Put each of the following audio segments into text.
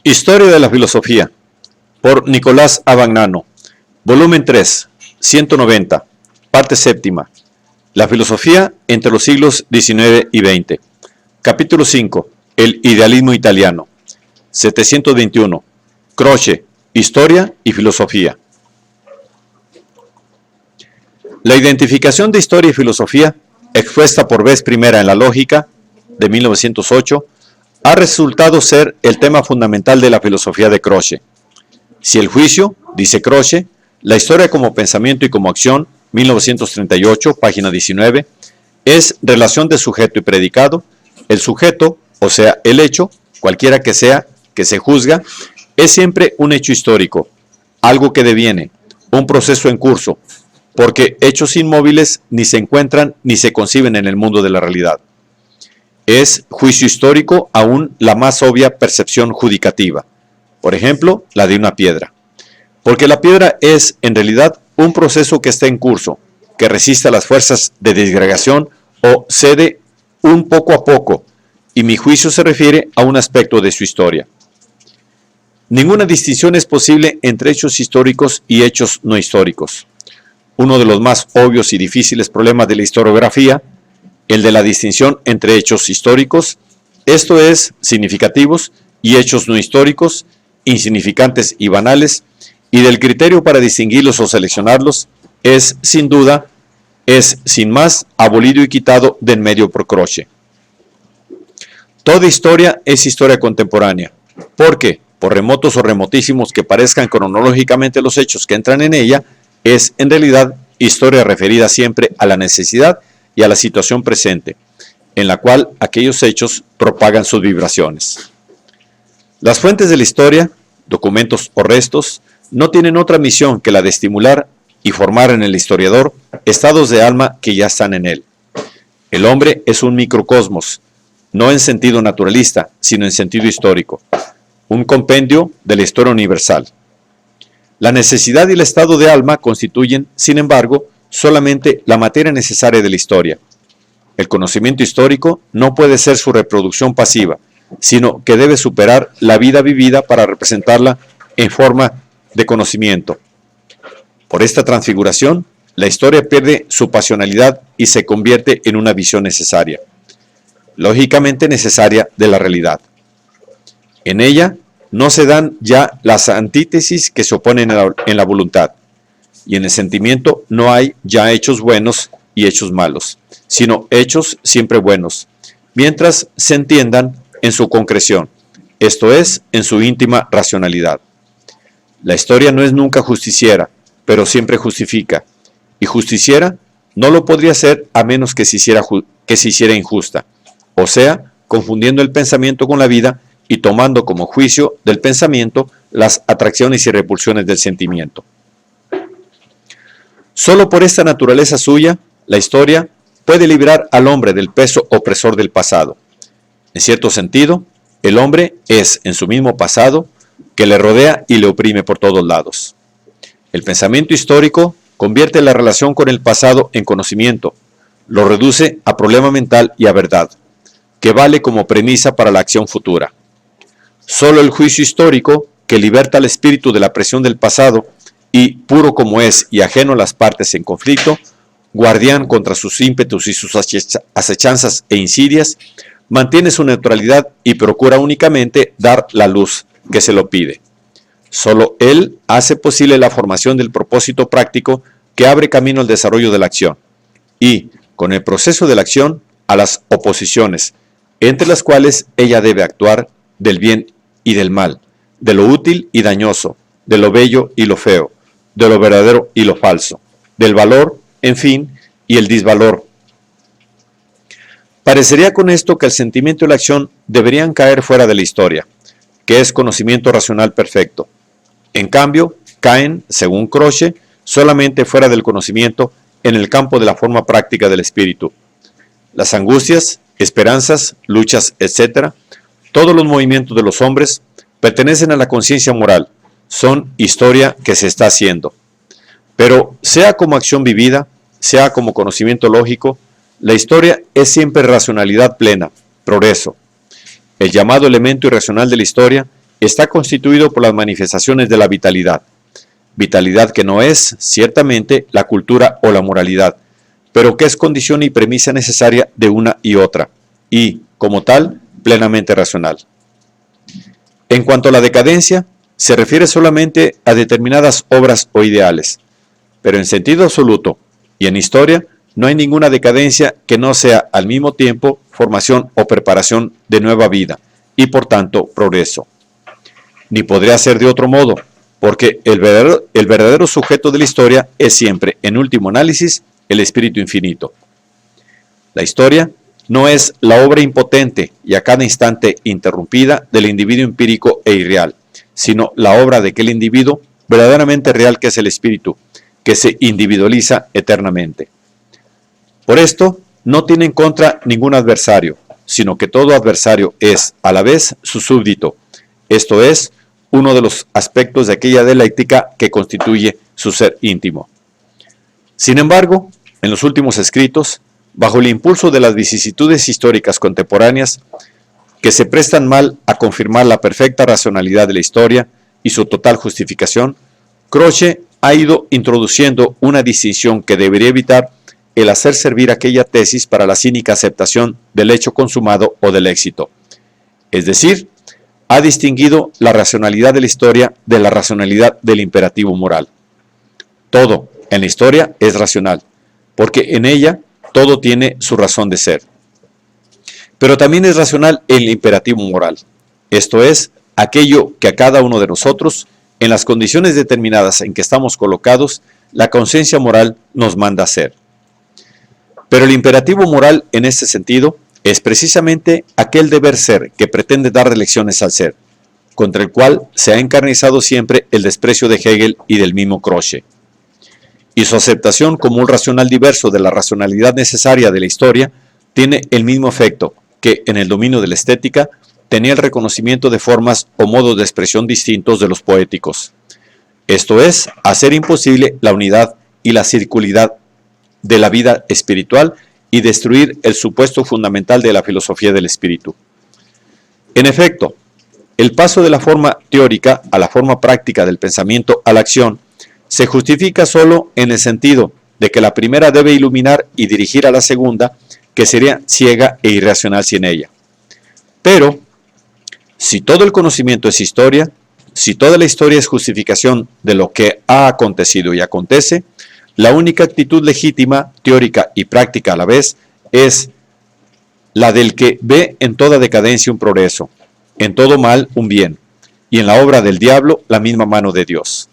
Historia de la filosofía, por Nicolás Abagnano, volumen 3, 190, parte séptima. La filosofía entre los siglos XIX y XX. Capítulo 5, el idealismo italiano. 721, Croce, historia y filosofía. La identificación de historia y filosofía, expuesta por vez primera en La Lógica, de 1908, ha resultado ser el tema fundamental de la filosofía de Croce. Si el juicio, dice Croce, la historia como pensamiento y como acción, 1938, página 19, es relación de sujeto y predicado, el sujeto, o sea, el hecho, cualquiera que sea, que se juzga, es siempre un hecho histórico, algo que deviene, un proceso en curso, porque hechos inmóviles ni se encuentran ni se conciben en el mundo de la realidad. Es juicio histórico aún la más obvia percepción judicativa, por ejemplo, la de una piedra. Porque la piedra es, en realidad, un proceso que está en curso, que resiste a las fuerzas de disgregación o cede un poco a poco, y mi juicio se refiere a un aspecto de su historia. Ninguna distinción es posible entre hechos históricos y hechos no históricos. Uno de los más obvios y difíciles problemas de la historiografía, el de la distinción entre hechos históricos, esto es, significativos, y hechos no históricos, insignificantes y banales, y del criterio para distinguirlos o seleccionarlos, es, sin duda, es, sin más, abolido y quitado de en medio por Croce. Toda historia es historia contemporánea, porque, por remotos o remotísimos que parezcan cronológicamente los hechos que entran en ella, es, en realidad, historia referida siempre a la necesidad y a la situación presente, en la cual aquellos hechos propagan sus vibraciones. Las fuentes de la historia, documentos o restos, no tienen otra misión que la de estimular y formar en el historiador estados de alma que ya están en él. El hombre es un microcosmos, no en sentido naturalista, sino en sentido histórico, un compendio de la historia universal. La necesidad y el estado de alma constituyen, sin embargo, solamente la materia necesaria de la historia. El conocimiento histórico no puede ser su reproducción pasiva, sino que debe superar la vida vivida para representarla en forma de conocimiento. Por esta transfiguración, la historia pierde su pasionalidad y se convierte en una visión necesaria, lógicamente necesaria de la realidad. En ella no se dan ya las antítesis que se oponen en la voluntad, y en el sentimiento no hay ya hechos buenos y hechos malos, sino hechos siempre buenos, mientras se entiendan en su concreción, esto es, en su íntima racionalidad. La historia no es nunca justiciera, pero siempre justifica, y justiciera no lo podría ser a menos que se hiciera injusta, o sea, confundiendo el pensamiento con la vida y tomando como juicio del pensamiento las atracciones y repulsiones del sentimiento. Solo por esta naturaleza suya, la historia puede librar al hombre del peso opresor del pasado. En cierto sentido, el hombre es, en su mismo pasado, que le rodea y le oprime por todos lados. El pensamiento histórico convierte la relación con el pasado en conocimiento, lo reduce a problema mental y a verdad, que vale como premisa para la acción futura. Solo el juicio histórico, que liberta al espíritu de la presión del pasado, y, puro como es y ajeno a las partes en conflicto, guardián contra sus ímpetus y sus acechanzas e insidias, mantiene su neutralidad y procura únicamente dar la luz que se lo pide. Solo él hace posible la formación del propósito práctico que abre camino al desarrollo de la acción, y, con el proceso de la acción, a las oposiciones, entre las cuales ella debe actuar del bien y del mal, de lo útil y dañoso, de lo bello y lo feo, de lo verdadero y lo falso, del valor, en fin, y el disvalor. Parecería con esto que el sentimiento y la acción deberían caer fuera de la historia, que es conocimiento racional perfecto. En cambio, caen, según Croce, solamente fuera del conocimiento en el campo de la forma práctica del espíritu. Las angustias, esperanzas, luchas, etc., todos los movimientos de los hombres pertenecen a la conciencia moral, son historia que se está haciendo. Pero sea como acción vivida, sea como conocimiento lógico, la historia es siempre racionalidad plena, progreso. El llamado elemento irracional de la historia está constituido por las manifestaciones de la vitalidad. Vitalidad que no es, ciertamente, la cultura o la moralidad, pero que es condición y premisa necesaria de una y otra, y, como tal, plenamente racional. En cuanto a la decadencia, se refiere solamente a determinadas obras o ideales, pero en sentido absoluto y en historia no hay ninguna decadencia que no sea al mismo tiempo formación o preparación de nueva vida y por tanto progreso. Ni podría ser de otro modo, porque el verdadero sujeto de la historia es siempre, en último análisis, el espíritu infinito. La historia no es la obra impotente y a cada instante interrumpida del individuo empírico e irreal, sino la obra de aquel individuo verdaderamente real que es el espíritu, que se individualiza eternamente. Por esto, no tiene en contra ningún adversario, sino que todo adversario es, a la vez, su súbdito, esto es, uno de los aspectos de aquella dialéctica que constituye su ser íntimo. Sin embargo, en los últimos escritos, bajo el impulso de las vicisitudes históricas contemporáneas, que se prestan mal a confirmar la perfecta racionalidad de la historia y su total justificación, Croce ha ido introduciendo una distinción que debería evitar el hacer servir aquella tesis para la cínica aceptación del hecho consumado o del éxito. Es decir, ha distinguido la racionalidad de la historia de la racionalidad del imperativo moral. Todo en la historia es racional, porque en ella todo tiene su razón de ser. Pero también es racional el imperativo moral, esto es, aquello que a cada uno de nosotros, en las condiciones determinadas en que estamos colocados, la conciencia moral nos manda hacer. Pero el imperativo moral, en este sentido, es precisamente aquel deber ser que pretende dar lecciones al ser, contra el cual se ha encarnizado siempre el desprecio de Hegel y del mismo Croce. Y su aceptación como un racional diverso de la racionalidad necesaria de la historia tiene el mismo efecto que, en el dominio de la estética, tenía el reconocimiento de formas o modos de expresión distintos de los poéticos. Esto es, hacer imposible la unidad y la circularidad de la vida espiritual y destruir el supuesto fundamental de la filosofía del espíritu. En efecto, el paso de la forma teórica a la forma práctica del pensamiento a la acción se justifica solo en el sentido de que la primera debe iluminar y dirigir a la segunda, que sería ciega e irracional sin ella. Pero, si todo el conocimiento es historia, si toda la historia es justificación de lo que ha acontecido y acontece, la única actitud legítima, teórica y práctica a la vez es la del que ve en toda decadencia un progreso, en todo mal un bien, y en la obra del diablo la misma mano de Dios.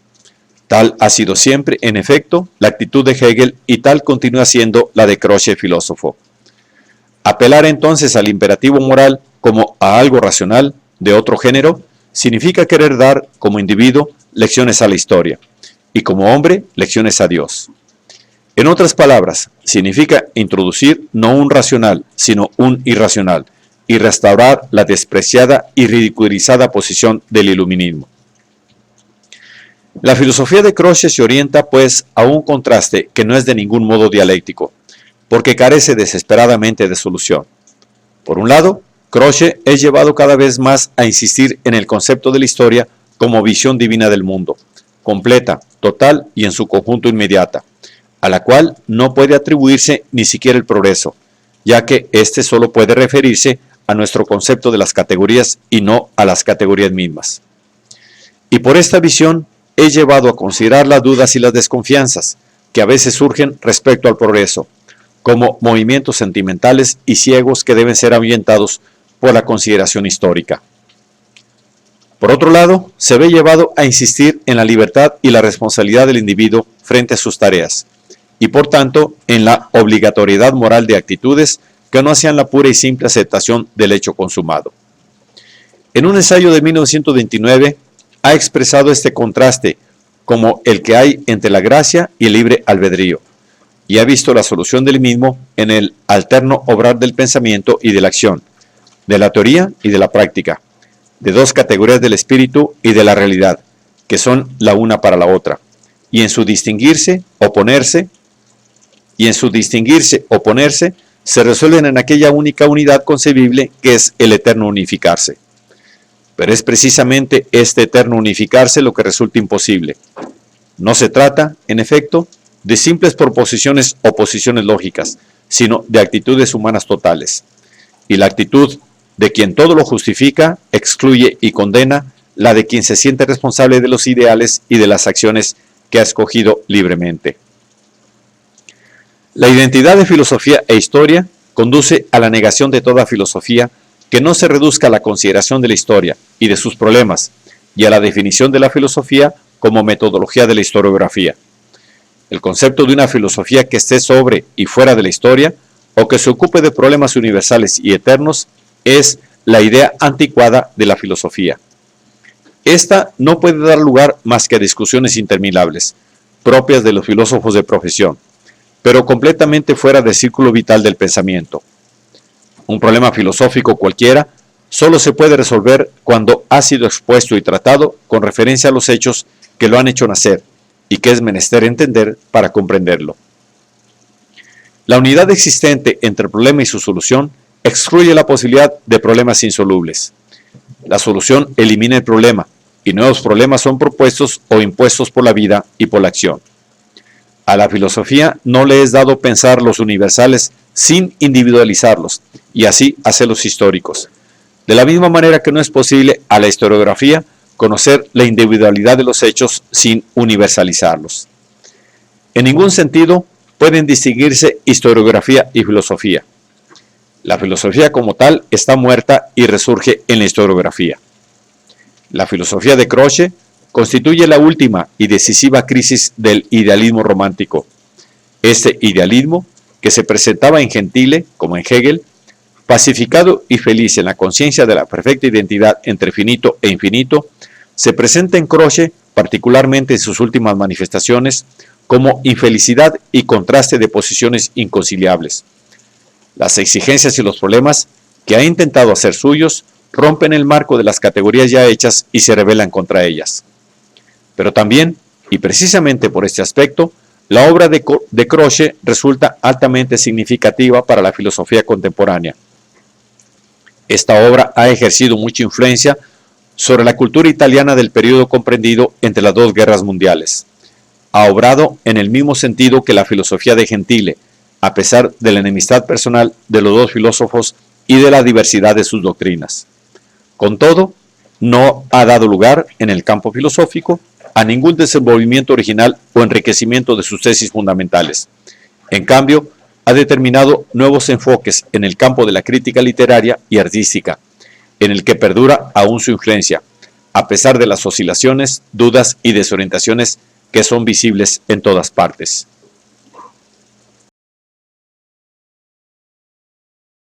Tal ha sido siempre, en efecto, la actitud de Hegel y tal continúa siendo la de Croce filósofo. Apelar entonces al imperativo moral como a algo racional de otro género significa querer dar, como individuo, lecciones a la historia, y como hombre, lecciones a Dios. En otras palabras, significa introducir no un racional, sino un irracional, y restaurar la despreciada y ridiculizada posición del iluminismo. La filosofía de Croce se orienta, pues, a un contraste que no es de ningún modo dialéctico, porque carece desesperadamente de solución. Por un lado, Croce es llevado cada vez más a insistir en el concepto de la historia como visión divina del mundo, completa, total y en su conjunto inmediata, a la cual no puede atribuirse ni siquiera el progreso, ya que éste solo puede referirse a nuestro concepto de las categorías y no a las categorías mismas. Y por esta visión es llevado a considerar las dudas y las desconfianzas que a veces surgen respecto al progreso, como movimientos sentimentales y ciegos que deben ser ahuyentados por la consideración histórica. Por otro lado, se ve llevado a insistir en la libertad y la responsabilidad del individuo frente a sus tareas, y por tanto en la obligatoriedad moral de actitudes que no hacían la pura y simple aceptación del hecho consumado. En un ensayo de 1929 ha expresado este contraste como el que hay entre la gracia y el libre albedrío, y ha visto la solución del mismo en el alterno obrar del pensamiento y de la acción, de la teoría y de la práctica, de dos categorías del espíritu y de la realidad, que son la una para la otra, y en su distinguirse, oponerse, se resuelven en aquella única unidad concebible que es el eterno unificarse. pero es precisamente este eterno unificarse lo que resulta imposible. No se trata, en efecto, de simples proposiciones o posiciones lógicas, sino de actitudes humanas totales. Y la actitud de quien todo lo justifica, excluye y condena la de quien se siente responsable de los ideales y de las acciones que ha escogido libremente. La identidad de filosofía e historia conduce a la negación de toda filosofía que no se reduzca a la consideración de la historia y de sus problemas, y a la definición de la filosofía como metodología de la historiografía. El concepto de una filosofía que esté sobre y fuera de la historia, o que se ocupe de problemas universales y eternos, es la idea anticuada de la filosofía. Esta no puede dar lugar más que a discusiones interminables, propias de los filósofos de profesión, pero completamente fuera del círculo vital del pensamiento. Un problema filosófico cualquiera solo se puede resolver cuando ha sido expuesto y tratado con referencia a los hechos que lo han hecho nacer y que es menester entender para comprenderlo. La unidad existente entre el problema y su solución excluye la posibilidad de problemas insolubles. La solución elimina el problema y nuevos problemas son propuestos o impuestos por la vida y por la acción. A la filosofía no le es dado pensar los universales sin individualizarlos y así hacerlos históricos. De la misma manera que no es posible a la historiografía conocer la individualidad de los hechos sin universalizarlos. En ningún sentido pueden distinguirse historiografía y filosofía. La filosofía como tal está muerta y resurge en la historiografía. La filosofía de Croce constituye la última y decisiva crisis del idealismo romántico. Este idealismo, que se presentaba en Gentile, como en Hegel, pacificado y feliz en la conciencia de la perfecta identidad entre finito e infinito, se presenta en Croce, particularmente en sus últimas manifestaciones, como infelicidad y contraste de posiciones inconciliables. Las exigencias y los problemas que ha intentado hacer suyos rompen el marco de las categorías ya hechas y se rebelan contra ellas. Pero también, y precisamente por este aspecto, la obra de Croce resulta altamente significativa para la filosofía contemporánea. Esta obra ha ejercido mucha influencia sobre la cultura italiana del periodo comprendido entre las dos guerras mundiales. Ha obrado en el mismo sentido que la filosofía de Gentile, a pesar de la enemistad personal de los dos filósofos y de la diversidad de sus doctrinas. Con todo, no ha dado lugar en el campo filosófico a ningún desenvolvimiento original o enriquecimiento de sus tesis fundamentales. En cambio, ha determinado nuevos enfoques en el campo de la crítica literaria y artística, en el que perdura aún su influencia, a pesar de las oscilaciones, dudas y desorientaciones que son visibles en todas partes.